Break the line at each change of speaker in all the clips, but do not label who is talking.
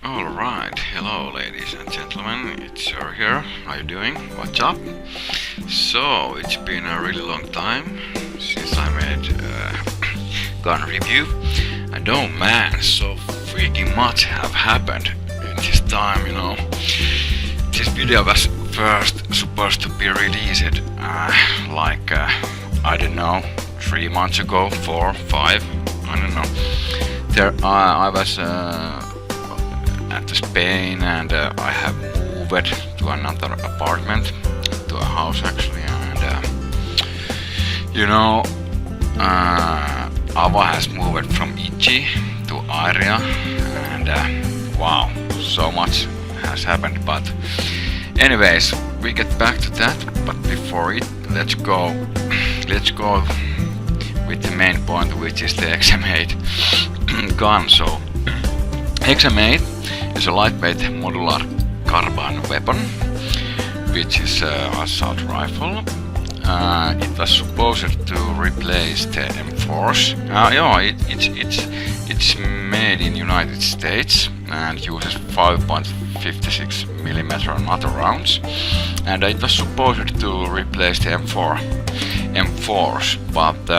Alright, hello ladies and gentlemen, it's SiRR here. How you doing? What's up? So, it's been a really long time since I made a gun review, and oh man, so freaking much have happened in this time, you know. This video was first supposed to be released I don't know, 3 months ago, 4, 5, I don't know. There I was at Spain, and I have moved to another apartment, to a house actually, and you know, A.V.A has moved from Iji to area, and wow, so much has happened. But anyways, we get back to that, but before it, let's go with the main point, which is the XM8 gun. So XM8 is a lightweight modular carbine weapon, which is an assault rifle. It was supposed to replace the M4s. It's made in United States and uses 5.56mm NATO rounds, and it was supposed to replace the M4s, but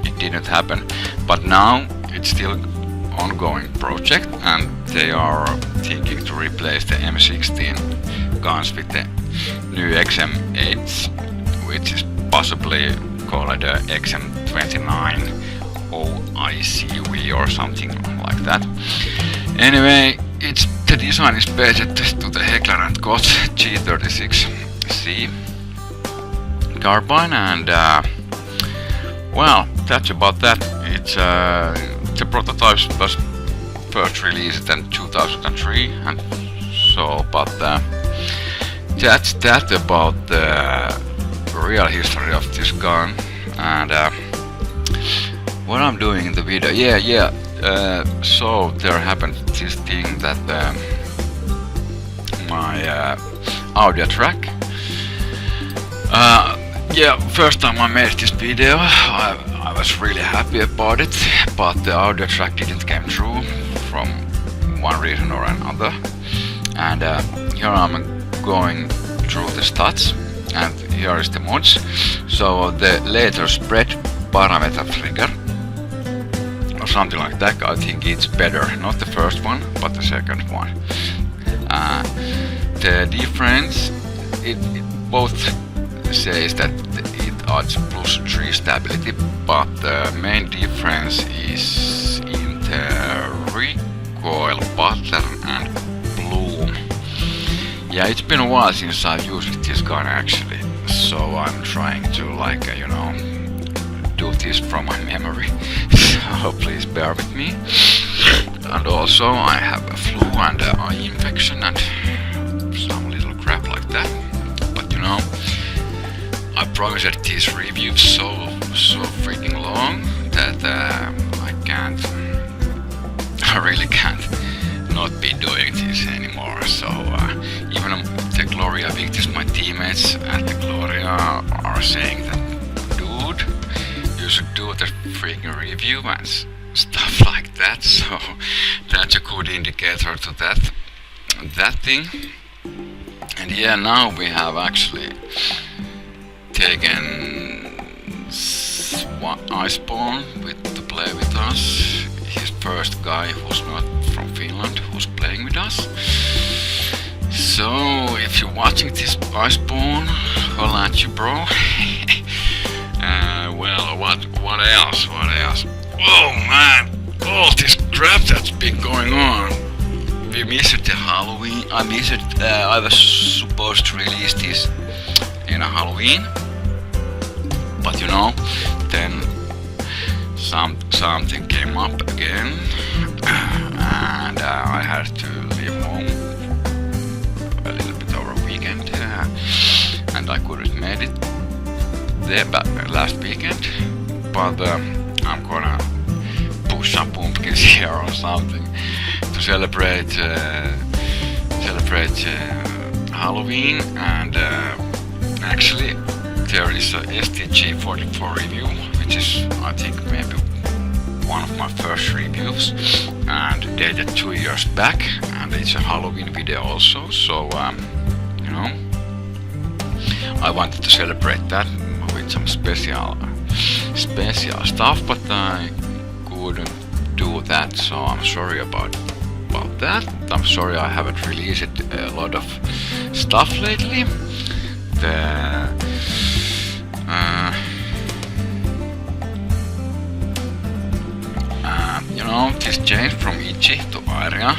it didn't happen. But now it's still ongoing project, and they are thinking to replace the M16 guns with the new XM8s, which is possibly called a XM29 OICV or something like that. Anyway, the design is based to the Heckler & Koch G36C carbine, and well, that's about that. It's the prototype was first released in 2003, and so, but that's that about the real history of this gun. And what I'm doing in the video, so there happened this thing that my audio track, first time I made this video, I was really happy about it, but the audio track didn't come through from one reason or another. And here I'm going through the stats, and here is the mods. So the later spread parameter trigger, or something like that, I think it's better, not the first one, but the second one. The difference, it both says that it adds +3 stability, but the main difference is in the recoil pattern and bloom. Yeah, it's been a while since I've used this gun actually, so I'm trying to you know, do this from my memory, so please bear with me. And also I have a flu and an eye infection and some little crap like that, but you know, I promise that this review is so freaking long that I really can't not be doing this anymore. So even the Gloria Victis, my teammates at the Gloria, are saying that, dude, you should do the freaking review and stuff like that. So that's a good indicator to that thing. And yeah, now we have actually taken Iceborne to play with us. He's first guy who's not from Finland who's playing with us. So if you're watching this, Iceborne, holla at you, bro. Well, what else? Oh man, all this crap that's been going on. We missed the Halloween. I was supposed to release this in a Halloween, but you know, then something came up again, and I had to leave home a little bit over a weekend, and I couldn't make it there last weekend. But I'm gonna push some pumpkins here or something to celebrate Halloween, and Actually, there is a STG44 review, which is, I think, maybe one of my first reviews, and dated 2 years back, and it's a Halloween video also, so you know, I wanted to celebrate that with some special stuff, but I couldn't do that, so I'm sorry about that. I'm sorry I haven't released a lot of stuff lately. You know, this changed from A.V.A to A.V.A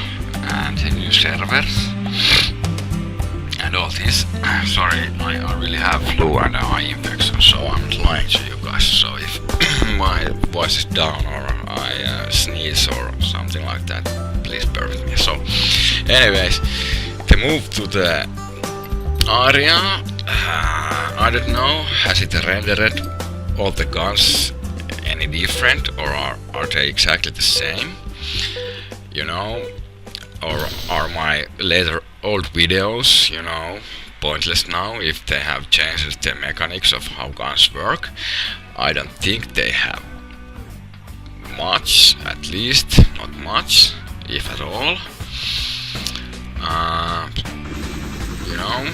and the new servers and all this. Sorry, I really have flu and eye infection, so I'm not lying to you guys. So if my voice is down or I sneeze or something like that, please bear with me. So, anyways, the move to the area, I don't know, has it rendered all the guns any different, or are they exactly the same? You know, or are my later old videos, you know, pointless now if they have changed the mechanics of how guns work? I don't think they have much, at least not much, if at all. You know,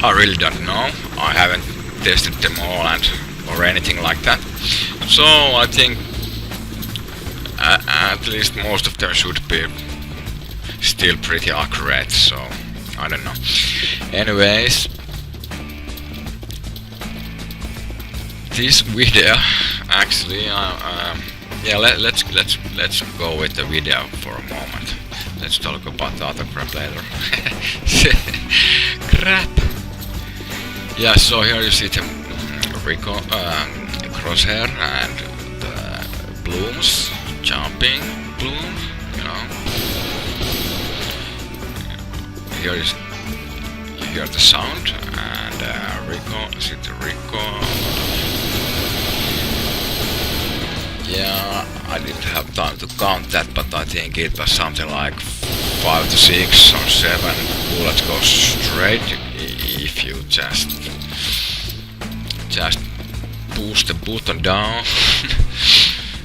I really don't know. I haven't tested them all or anything like that. So I think at least most of them should be still pretty accurate. So I don't know. Anyways, this video actually, yeah, let's go with the video for a moment. Let's talk about the other crap later. Crap. Yeah, so here you see the crosshair and the blooms, jumping bloom, you know. Here is, you hear the sound and recoil, see the recoil. Yeah, I didn't have time to count that, but I think it was something like 5 to 6 or 7 bullets go straight if you just push the button down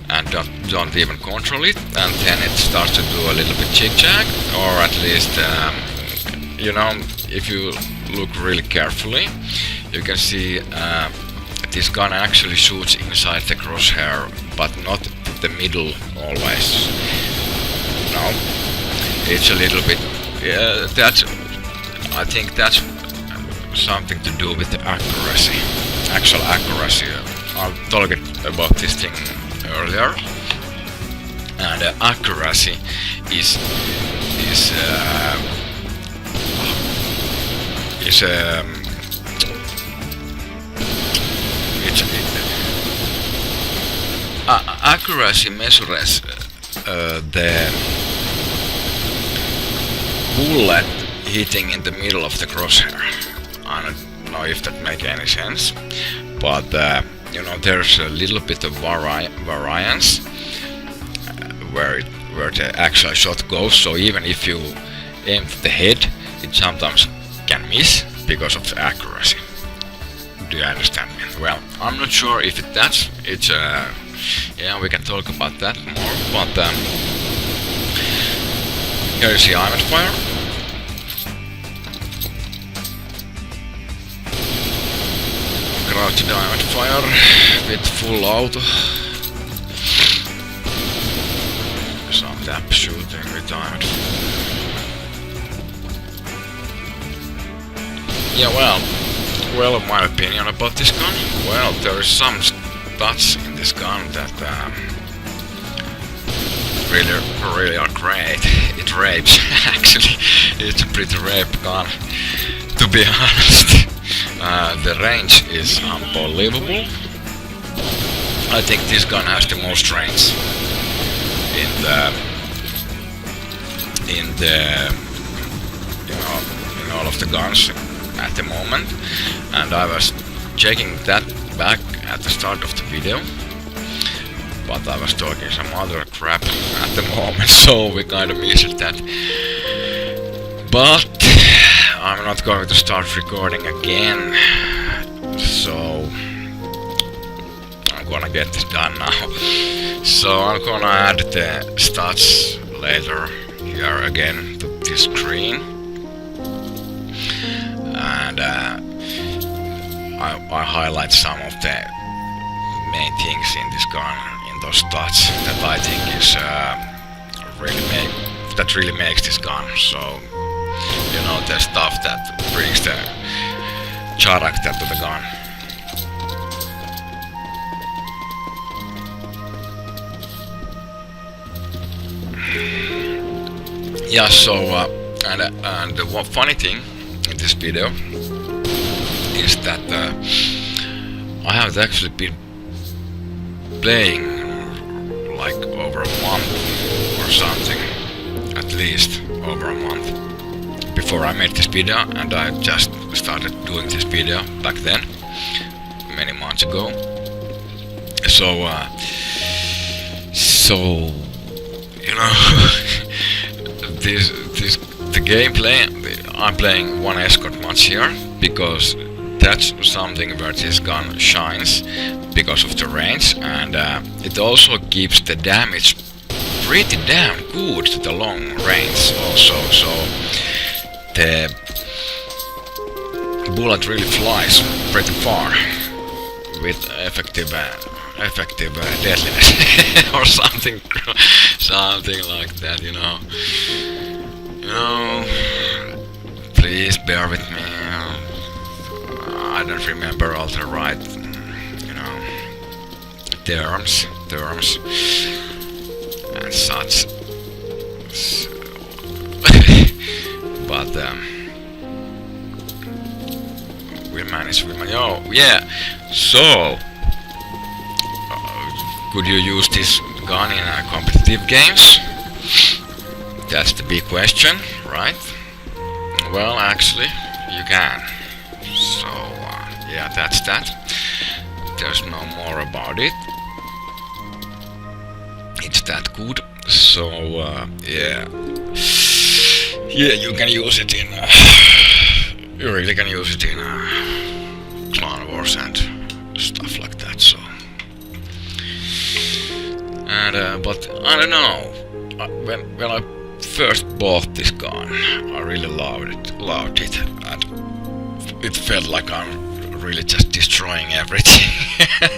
and don't even control it, and then it starts to do a little bit jig-jag, or at least you know, if you look really carefully, you can see this gun actually shoots inside the crosshair, but not the middle always. No, it's a little bit. I think that's something to do with the accuracy, actual accuracy. I talked about this thing earlier, and accuracy is accuracy measures the bullet hitting in the middle of the crosshair. I don't know if that makes any sense, but you know, there's a little bit of variance where the actual shot goes. So even if you aim for the head, it sometimes can miss because of the accuracy. Do you understand me? Well, I'm not sure if it's yeah, we can talk about that more, but here you see A.V.A fire. Crouched A.V.A fire with full auto. Some tap shooting with A.V.A. Yeah, well, my opinion about this gun. Well, there is some stats in this gun that really are great. It rapes. Actually, it's a pretty rape gun, to be honest. The range is unbelievable. I think this gun has the most range in all of the guns at the moment, and I was checking that back at the start of the video, but I was talking some other crap at the moment, so we kind of missed that. But I'm not going to start recording again, so I'm gonna get this done now. So I'm gonna add the stats later here again to this screen, and I highlight some of the main things in this gun, in those stats that I think is really makes this gun. So you know, the stuff that brings the character to the gun. Yeah, so and one funny thing in this video is that I have actually been playing like over a month or something, at least over a month, before I made this video, and I just started doing this video back then, many months ago. So you know, the gameplay, I'm playing one escort match here because that's something where this gun shines because of the range, and it also keeps the damage pretty damn good to the long range also. So the bullet really flies pretty far with effective deadliness or something like that, you know. Please bear with me. I don't remember all the right, you know, terms and such. So but we managed. Oh yeah. So could you use this gun in competitive games? That's the big question, right? Well, actually, you can. So yeah, that's that. There's no more about it. It's that good. So yeah, you can use it in. You really can use it in Clan Wars and stuff like that. So, and but I don't know. When I first bought this gun, I really loved it, and it felt like I'm really just destroying everything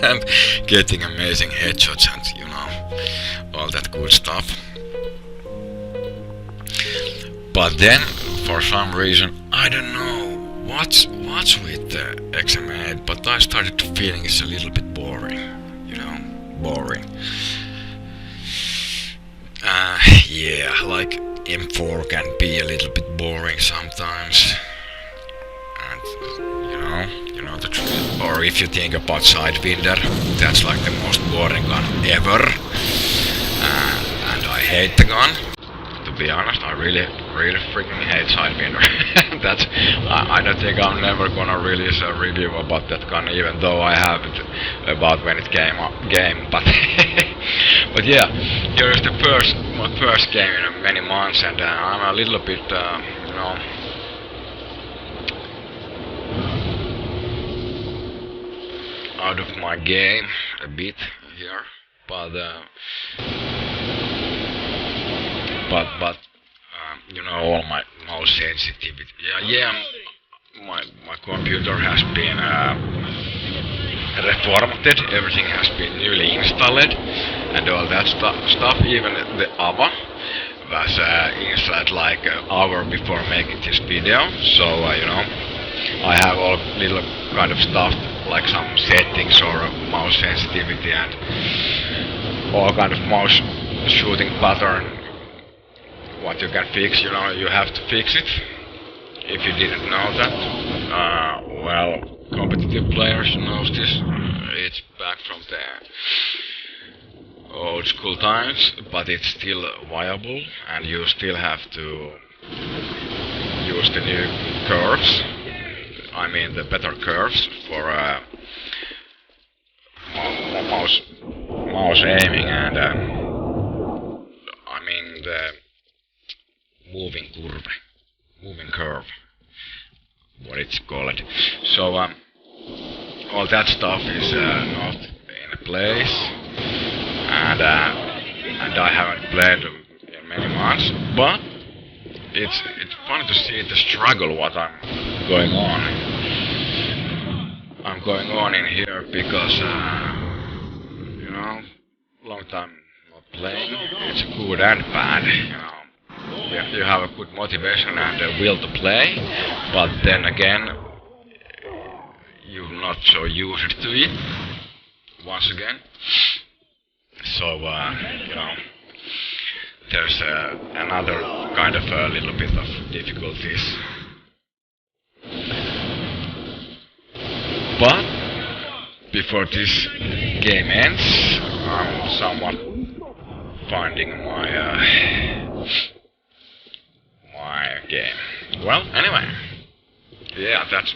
and getting amazing headshots and, you know, all that good stuff. But then, for some reason, I don't know what's with the XM8, but I started to feeling it's a little bit boring, you know, boring. Yeah, like M4 can be a little bit boring sometimes, and you know the truth. Or if you think about Sidewinder, that's like the most boring gun ever, and I hate the gun. To be honest, I really freaking hate Sidewinder. That's I don't think I'm never gonna release a review about that gun, even though I have it about when it came, but but yeah, here is my first game in many months, and I'm a little bit, you know, out of my game a bit here, but you know, all my mouse sensitivity. Yeah, my computer has been reformatted. Everything has been newly installed, and all that stuff. Even the A.V.A was installed like an hour before making this video. So you know, I have all little kind of stuff like some settings or mouse sensitivity and all kind of mouse shooting pattern. What you can fix, you know, you have to fix it. If you didn't know that, well, competitive players knows this. It's back from the old school times, but it's still viable, and you still have to use the new curves. I mean the better curves for mouse aiming, and I mean the moving curve. what it's called. So all that stuff is not in place, and I haven't played in many months, but it's fun to see the struggle what I'm going on in here, because you know, long time not playing, it's good and bad, you know. You have a good motivation and a will to play, but then again you're not so used to it once again. So you know, there's another kind of a little bit of difficulties. But before this game ends, I'm somewhat finding my game. Well, anyway, yeah, that's,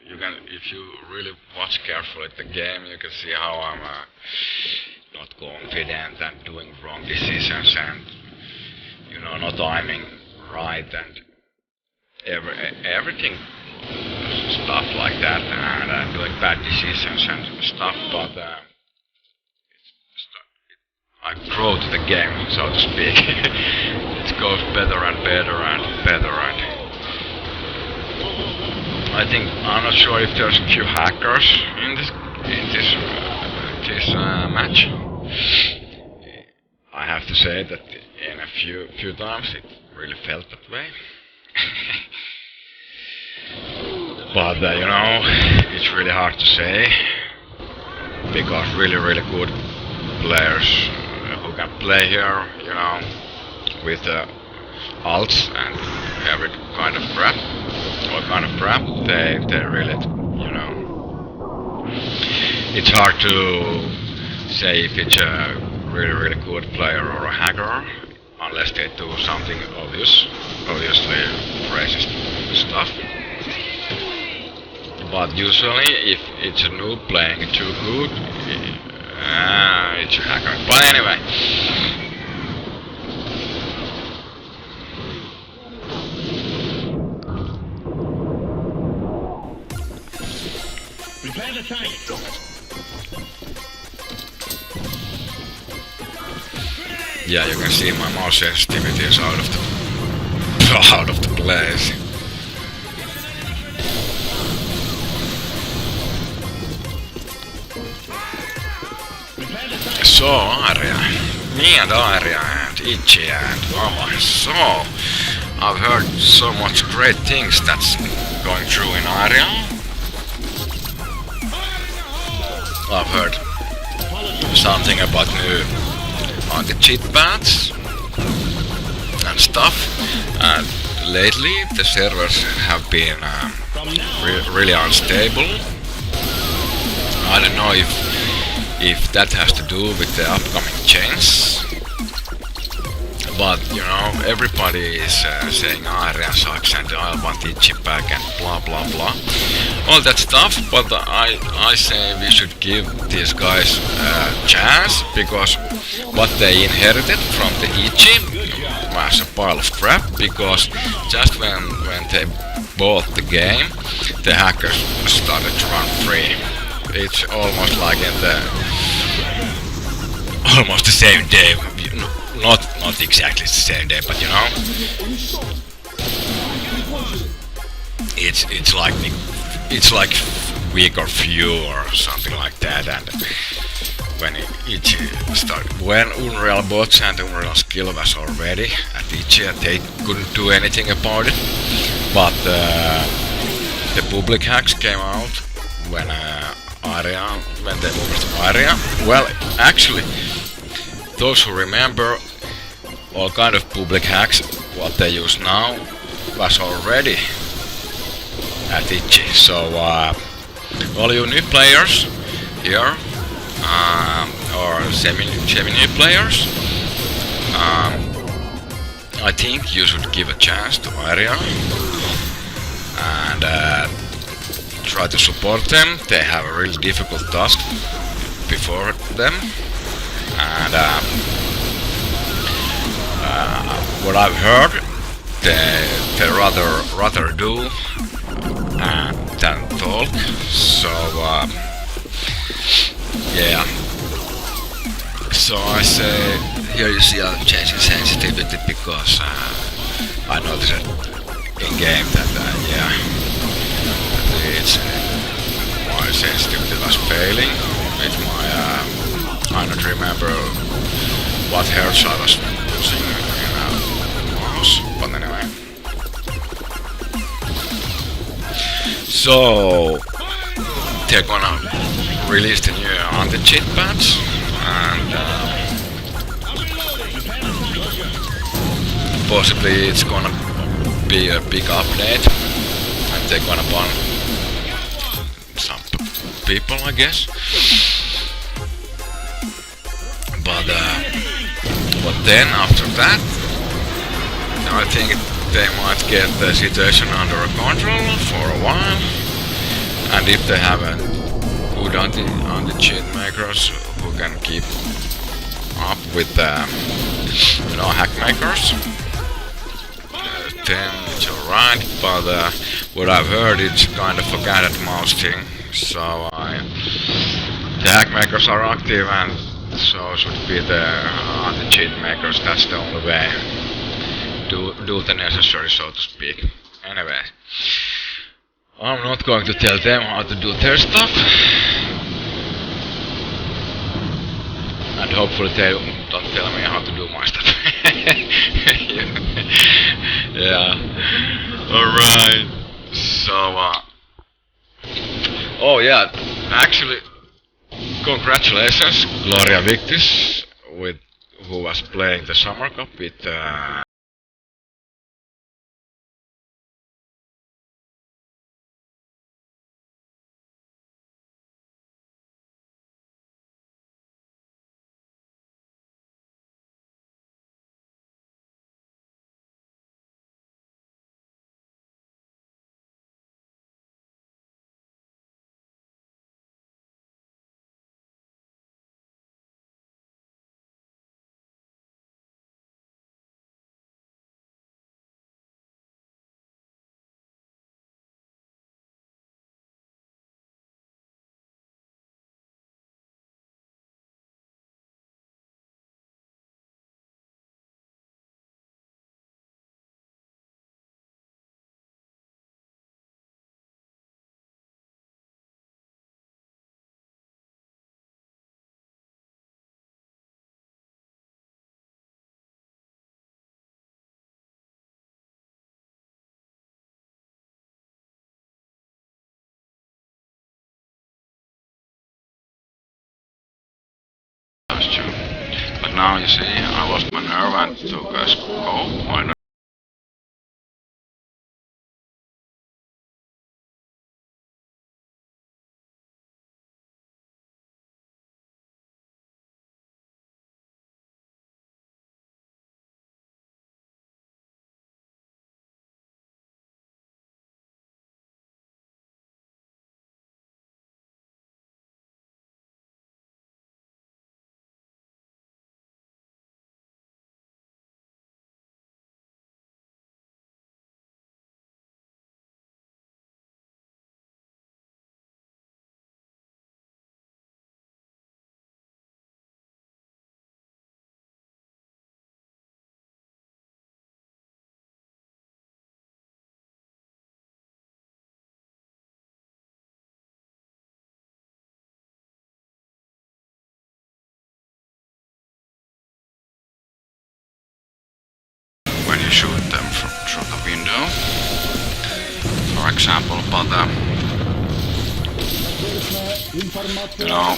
you can, if you really watch carefully the game, you can see how I'm not confident and doing wrong decisions, and you know, not aiming right, and everything stuff like that, and doing bad decisions and stuff. But I grow to the game, so to speak. It goes better and better and better, and I think, I'm not sure if there's a few hackers in this match. I have to say that in a few times it really felt that way. But you know, it's really hard to say, because really good players who can play here, you know, with alts and every kind of crap, all kind of crap, they really, you know, it's hard to say if it's a really good player or a hacker, unless they do something obviously racist stuff. But usually, if it's a noob playing too good, it's a hacker. But anyway.
Prepare the tank.
Yeah, you can see my mouse sensitivity is out of the place. So, Aria, me and Aria and Ichi and A.V.A. So, I've heard so much great things that's going through in Aria. I've heard something about new anti-cheat pads and stuff, and lately the servers have been really unstable. I don't know if that has to do with the upcoming change, but you know, everybody is saying Aria sucks and I want itchy back and blah blah blah, all that stuff. But I say we should give these guys a chance, because what they inherited from the itchy was a pile of crap, because just when they bought the game, the hackers started to run free. It's almost like in almost the same day, not exactly the same day, but you know, it's like week or few or something like that. And when it started, when Unreal bots and Unreal skill was already at each, they couldn't do anything about it. But the public hacks came out when when they moved to Aria. Well, actually, those who remember, all kind of public hacks, what they use now, was already at Itchy. So, all you new players here, or semi-new players, I think you should give a chance to Aria and try to support them. They have a really difficult task before them, and what I've heard, they rather do than talk. So yeah. So I say here you see I'm changing sensitivity because I noticed in game that yeah, it's my sensitivity was failing with my I don't remember what hertz I was using in mouse, but anyway. So they're gonna release the new anti-cheat patch, and possibly it's gonna be a big update, and they're gonna ban some people, I guess. But then after that, I think they might get the situation under control for a while, and if they have a good anti-cheat makers who can keep up with hack makers, then it's alright. But what I've heard, it's kind of a cat and mouse thing. So the hack makers are active, and so should be the anti-cheat makers. That's the only way. Do the necessary, so to speak. Anyway, I'm not going to tell them how to do their stuff, and hopefully they don't tell me how to do my stuff. Yeah. Alright. So oh yeah, actually congratulations Gloria Victis, with who was playing the Summer Cup with but now you see I lost my nerve and took a scope. I know. When you shoot them through the window, for example, but you know,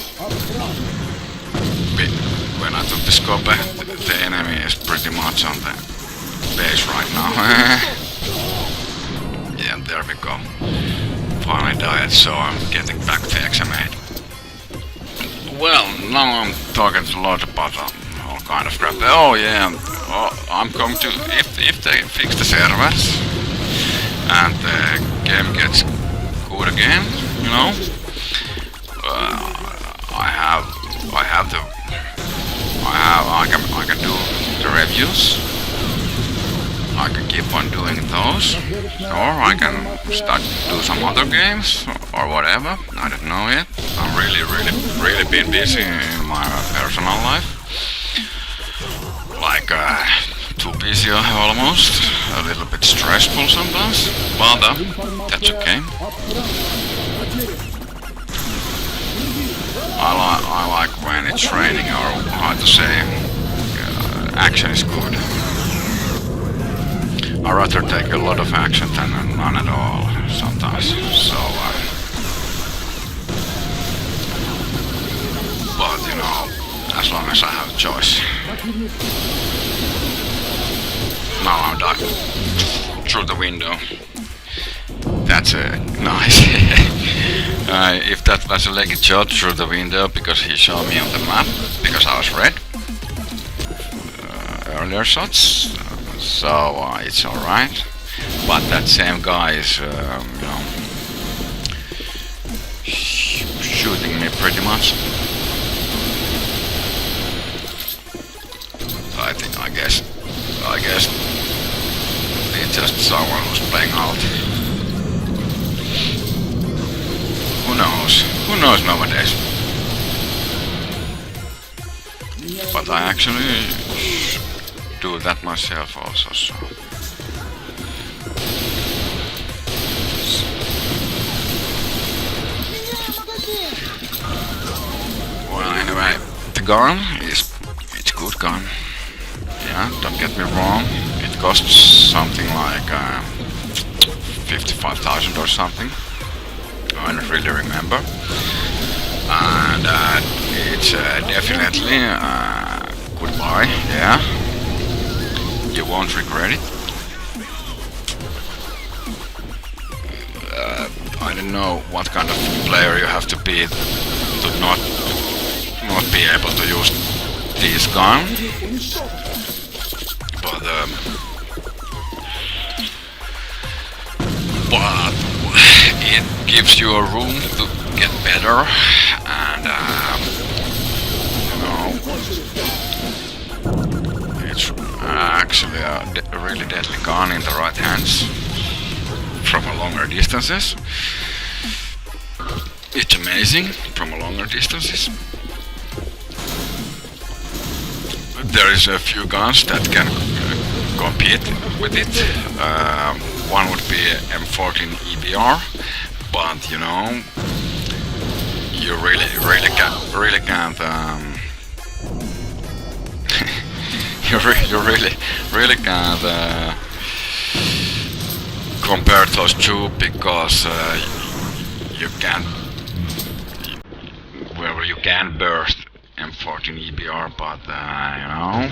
when I took the scope, the enemy is pretty much on the base right now. Yeah, there we go. Finally died, so I'm getting back to XM8. Well, now I'm talking a lot about all kind of crap. Oh yeah, I'm going to, if they fix the servers and the game gets good again, you know, I can do the reviews I can keep on doing those, or I can start do some other games or whatever. I don't know yet. I'm really been busy in my personal life. Like too busy almost. A little bit stressful sometimes. But that's okay. I like when it's raining, or how to say, action is good. I rather take a lot of action than none at all sometimes. So, but you know, as long as I have a choice. Now I'm ducked through the window. That's nice. If that was a legged shot through the window, because he showed me on the map, because I was red. Earlier shots, so it's alright. But that same guy is, you know, shooting me pretty much. I guess it's just someone who's playing out. Who knows? Who knows nowadays? But I actually do that myself also, so. Well, anyway, the gun it's good gun. Yeah, don't get me wrong. It costs something like 55,000 or something. I don't really remember. And it's definitely good buy. Yeah, you won't regret it. I don't know what kind of player you have to be to not be able to use this gun, but it gives you a room to get better, and you know, it's actually a really deadly gun in the right hands from a longer distances. It's amazing from a longer distances. There is a few guns that can compete with it. One would be M14 A.V.A, but you know, you really can't you really can't compare those two, because you can burst M14 A.V.A, but you know,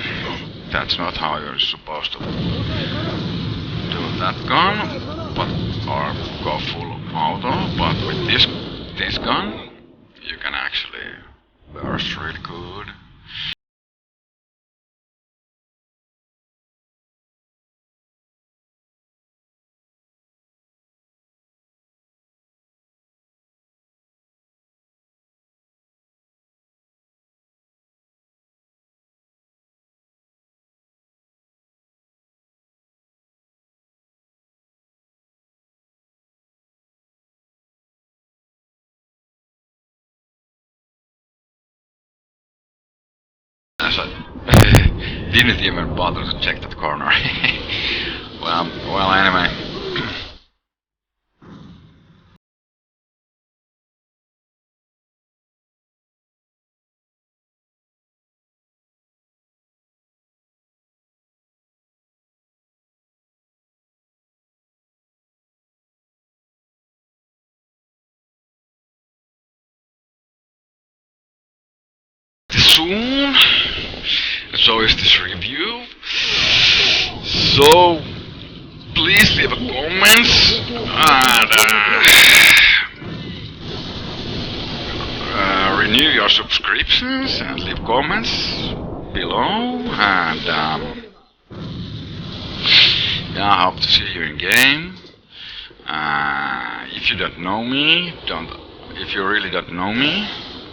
that's not how you're supposed to do that gun, but or go full auto. But with this gun, you can actually burst really good. As I didn't even bother to check that corner. well, anyway. Soon, so is this review. So please leave a comments and renew your subscriptions and leave comments below. And yeah, I hope to see you in game. If you don't know me, if you really don't know me,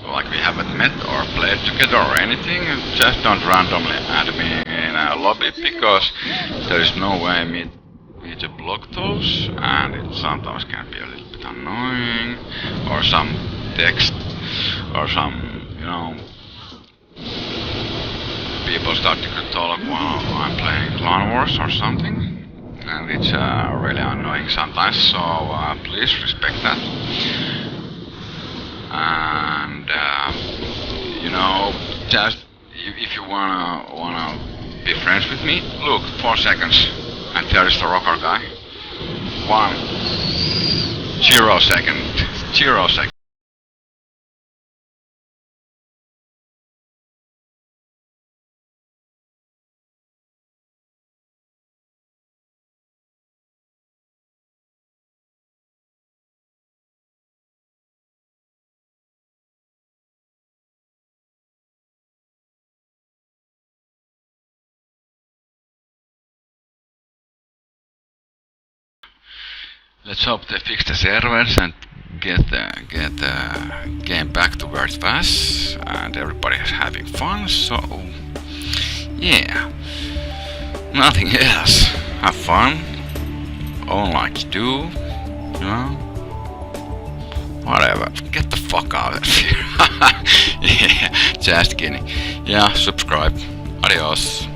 like we haven't met or played together or anything, just don't randomly add me in a lobby, because there is no way me to block those, and it sometimes can be a little bit annoying, or some text, or some, you know, people start to talk while I'm playing Clone Wars or something, and it's really annoying sometimes, so please respect that. And you know, just if you wanna be friends with me, look, 4 seconds, and there is the rocker guy. 1 0 second, 0 second. Let's hope they fix the servers and get the game back to where it was, and everybody is having fun. So yeah, nothing else. Have fun, own like you do, you know. Whatever. Get the fuck out of here. Yeah, just kidding. Yeah, subscribe. Adios.